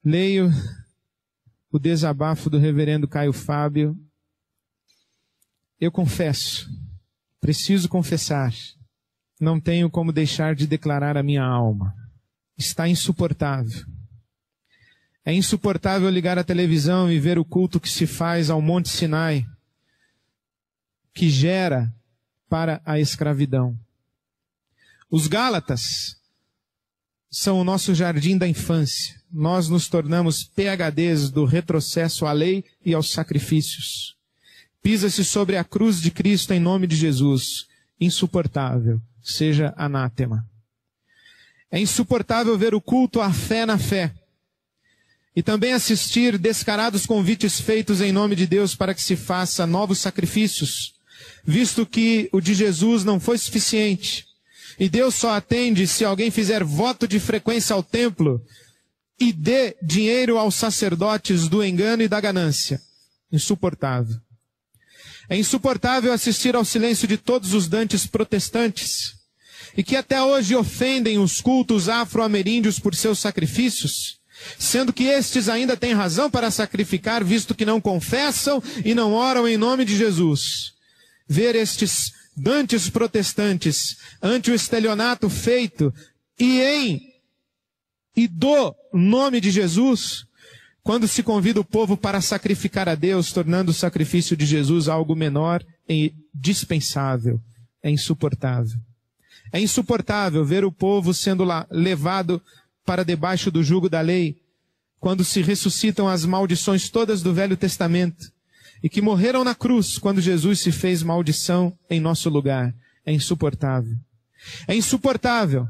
leio o desabafo do reverendo Caio Fábio, eu confesso, preciso confessar, não tenho como deixar de declarar a minha alma. Está insuportável. É insuportável ligar a televisão e ver o culto que se faz ao Monte Sinai, que gera para a escravidão. Os Gálatas são o nosso jardim da infância. Nós nos tornamos PhDs do retrocesso à lei e aos sacrifícios. Pisa-se sobre a cruz de Cristo em nome de Jesus. Insuportável, seja anátema. É insuportável ver o culto à fé na fé. E também assistir descarados convites feitos em nome de Deus para que se faça novos sacrifícios, visto que o de Jesus não foi suficiente. E Deus só atende se alguém fizer voto de frequência ao templo e dê dinheiro aos sacerdotes do engano e da ganância. Insuportável. É insuportável assistir ao silêncio de todos os dantes protestantes, e que até hoje ofendem os cultos afro-ameríndios por seus sacrifícios, sendo que estes ainda têm razão para sacrificar, visto que não confessam e não oram em nome de Jesus. Ver estes dantes protestantes ante o estelionato feito e do nome de Jesus, quando se convida o povo para sacrificar a Deus, tornando o sacrifício de Jesus algo menor e dispensável. É insuportável. É insuportável ver o povo sendo levado para debaixo do jugo da lei, quando se ressuscitam as maldições todas do Velho Testamento, e que morreram na cruz quando Jesus se fez maldição em nosso lugar. É insuportável. É insuportável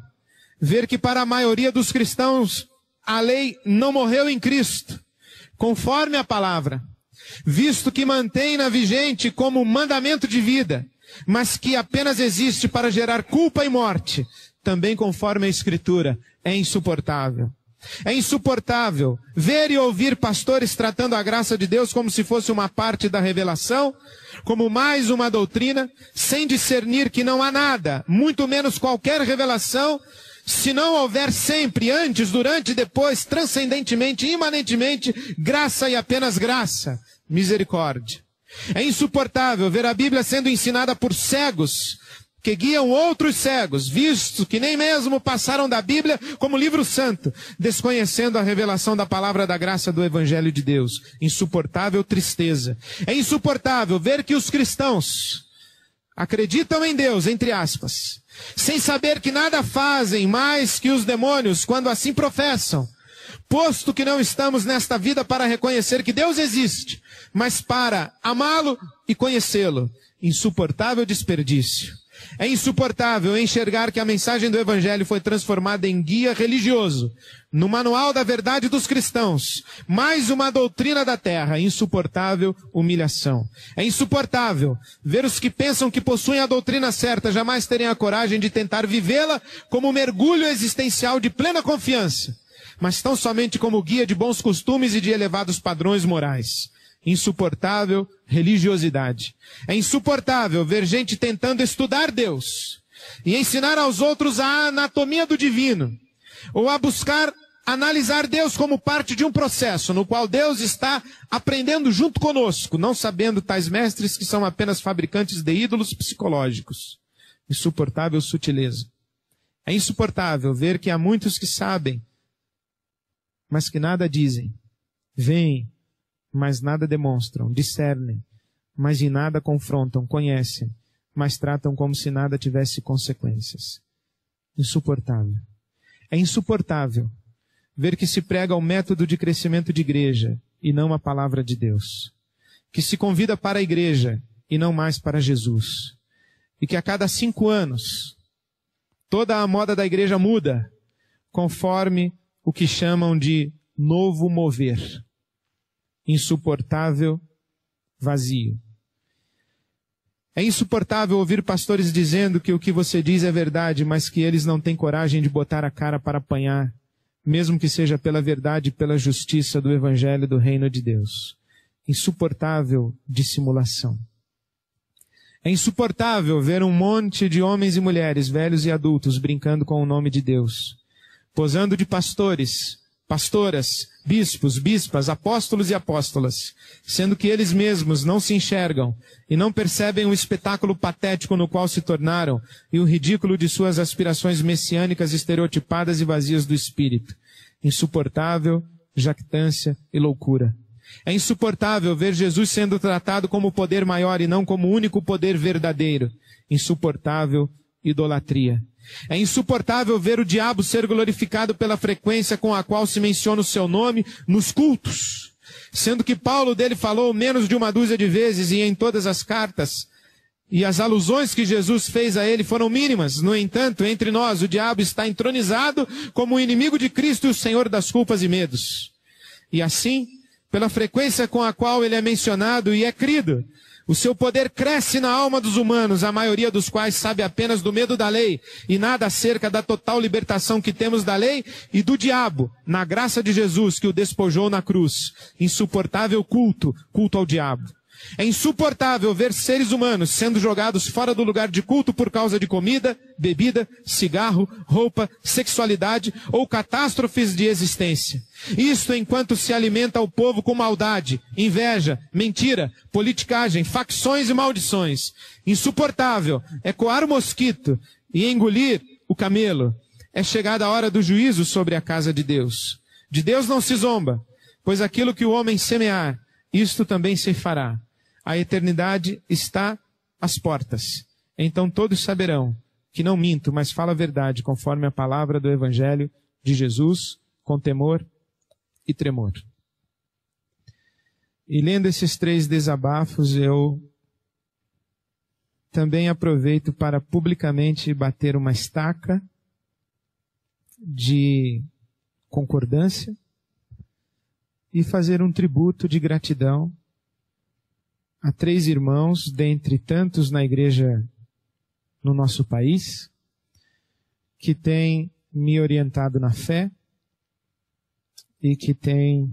ver que para a maioria dos cristãos a lei não morreu em Cristo, conforme a palavra, visto que mantém-na vigente como mandamento de vida, mas que apenas existe para gerar culpa e morte, também conforme a Escritura. É insuportável. É insuportável ver e ouvir pastores tratando a graça de Deus como se fosse uma parte da revelação, como mais uma doutrina, sem discernir que não há nada, muito menos qualquer revelação, se não houver sempre, antes, durante e depois, transcendentemente, imanentemente, graça e apenas graça, misericórdia. É insuportável ver a Bíblia sendo ensinada por cegos, que guiam outros cegos, visto que nem mesmo passaram da Bíblia como livro santo, desconhecendo a revelação da palavra da graça do Evangelho de Deus. Insuportável tristeza. É insuportável ver que os cristãos acreditam em Deus, entre aspas, sem saber que nada fazem mais que os demônios quando assim professam, posto que não estamos nesta vida para reconhecer que Deus existe, mas para amá-lo e conhecê-lo. Insuportável desperdício. É insuportável enxergar que a mensagem do Evangelho foi transformada em guia religioso, no manual da verdade dos cristãos, mais uma doutrina da terra. Insuportável humilhação. É insuportável ver os que pensam que possuem a doutrina certa jamais terem a coragem de tentar vivê-la como um mergulho existencial de plena confiança, mas tão somente como guia de bons costumes e de elevados padrões morais. Insuportável religiosidade. É insuportável ver gente tentando estudar Deus e ensinar aos outros a anatomia do divino, ou a buscar analisar Deus como parte de um processo no qual Deus está aprendendo junto conosco, não sabendo tais mestres que são apenas fabricantes de ídolos psicológicos. Insuportável sutileza. É insuportável ver que há muitos que sabem, mas que nada dizem. Veem, mas nada demonstram, discernem, mas em nada confrontam, conhecem, mas tratam como se nada tivesse consequências. Insuportável. É insuportável ver que se prega o método de crescimento de igreja e não a palavra de Deus, que se convida para a igreja e não mais para Jesus, e que a cada 5 anos toda a moda da igreja muda conforme o que chamam de novo mover. Insuportável vazio. É insuportável ouvir pastores dizendo que o que você diz é verdade, mas que eles não têm coragem de botar a cara para apanhar, mesmo que seja pela verdade e pela justiça do Evangelho do Reino de Deus. Insuportável dissimulação. É insuportável ver um monte de homens e mulheres, velhos e adultos, brincando com o nome de Deus, posando de pastores pastoras, bispos, bispas, apóstolos e apóstolas, sendo que eles mesmos não se enxergam e não percebem o espetáculo patético no qual se tornaram e o ridículo de suas aspirações messiânicas estereotipadas e vazias do espírito. Insuportável, jactância e loucura. É insuportável ver Jesus sendo tratado como o poder maior e não como o único poder verdadeiro. Insuportável, idolatria. É insuportável ver o diabo ser glorificado pela frequência com a qual se menciona o seu nome nos cultos, sendo que Paulo dele falou menos de 1 de vezes e em todas as cartas, e as alusões que Jesus fez a ele foram mínimas. No entanto, entre nós, o diabo está entronizado como o inimigo de Cristo e o Senhor das culpas e medos. E assim, pela frequência com a qual ele é mencionado e é crido, o seu poder cresce na alma dos humanos, a maioria dos quais sabe apenas do medo da lei e nada acerca da total libertação que temos da lei e do diabo, na graça de Jesus que o despojou na cruz. Insuportável culto ao diabo. É insuportável ver seres humanos sendo jogados fora do lugar de culto por causa de comida, bebida, cigarro, roupa, sexualidade ou catástrofes de existência. Isto enquanto se alimenta o povo com maldade, inveja, mentira, politicagem, facções e maldições. Insuportável é coar o mosquito e engolir o camelo. É chegada a hora do juízo sobre a casa de Deus. De Deus não se zomba, pois aquilo que o homem semear, isto também se fará. A eternidade está às portas. Então todos saberão que não minto, mas falo a verdade, conforme a palavra do Evangelho de Jesus, com temor e tremor. E lendo esses 3 desabafos, eu também aproveito para publicamente bater uma estaca de concordância e fazer um tributo de gratidão a 3 irmãos, dentre tantos na igreja no nosso país, que têm me orientado na fé e que têm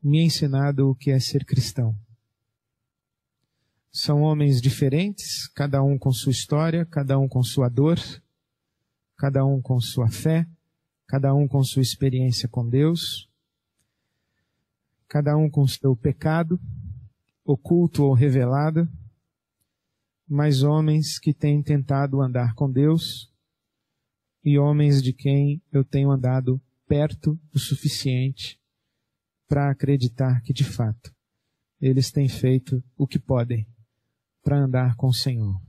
me ensinado o que é ser cristão. São homens diferentes, cada um com sua história, cada um com sua dor, cada um com sua fé, cada um com sua experiência com Deus, cada um com seu pecado, oculto ou revelado, mas homens que têm tentado andar com Deus e homens de quem eu tenho andado perto o suficiente para acreditar que, de fato, eles têm feito o que podem para andar com o Senhor.